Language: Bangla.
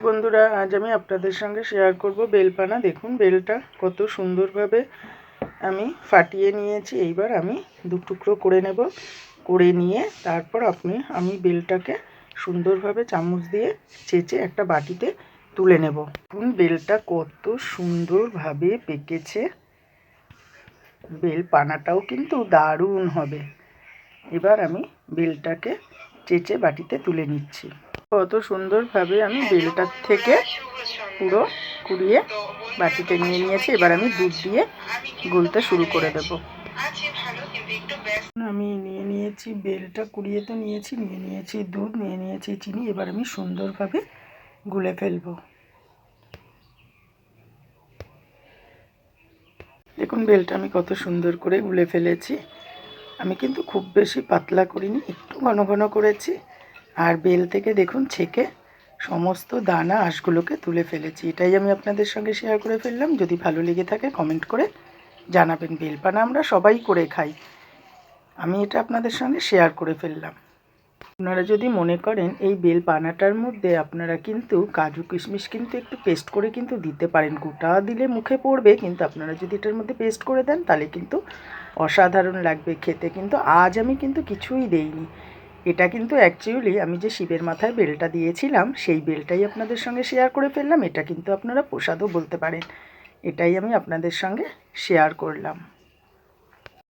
বন্ধুরা, আজ আমি আপনাদের সঙ্গে শেয়ার করব বেলপানা। দেখুন বেলটা কত সুন্দরভাবে আমি ফাটিয়ে নিয়েছি। এইবার আমি দু টুকরো করে নেব। করে নিয়ে তারপর আমি বেলটাকে সুন্দরভাবে চামচ দিয়ে চেঁচে একটা বাটিতে তুলে নেব। দেখুন বেলটা কত সুন্দরভাবে পেকেছে। বেলপানাটাও কিন্তু দারুণ হবে। এবার আমি বেলটাকে চেঁচে বাটিতে তুলে নিচ্ছি। কত সুন্দরভাবে আমি বেলটার থেকে পুরো কুড়িয়ে বাটিতে নিয়ে নিয়েছি। এবার আমি দুধ দিয়ে গুলতে শুরু করে দেব। আমি নিয়ে নিয়েছি বেলটা কুড়িয়ে তো নিয়েছি, নিয়ে নিয়েছি দুধ, নিয়ে নিয়েছি চিনি। এবার আমি সুন্দরভাবে গুলে ফেলবো। দেখুন বেলটা আমি কত সুন্দর করে গুলে ফেলেছি। আমি কিন্তু খুব বেশি পাতলা করিনি, একটু ঘন ঘন করেছি। আর বেল থেকে দেখুন ছেঁকে সমস্ত দানা আঁশগুলোকে তুলে ফেলেছি। এটাই আমি আপনাদের সঙ্গে শেয়ার করে ফেললাম। যদি ভালো লেগে থাকে কমেন্ট করে জানাবেন। বেলপানা আমরা সবাই করে খাই, আমি এটা আপনাদের সঙ্গে শেয়ার করে ফেললাম। আপনারা যদি মনে করেন এই বেলপানাটার মধ্যে আপনারা কিন্তু কাজু কিশমিশ কিন্তু একটু পেস্ট করে কিন্তু দিতে পারেন। গোটা দিলে মুখে পড়বে, কিন্তু আপনারা যদি এটার মধ্যে পেস্ট করে দেন তাহলে কিন্তু অসাধারণ লাগবে খেতে। কিন্তু আজ আমি কিন্তু কিছুই দেইনি। এটা কিন্তু অ্যাকচুয়ালি আমি যে শিবের মাথায় বেলটা দিয়েছিলাম সেই বেলটাই আপনাদের সঙ্গে শেয়ার করে ফেললাম। এটা কিন্তু আপনারা প্রসাদও বলতে পারেন। এটাই আমি আপনাদের সঙ্গে শেয়ার করলাম।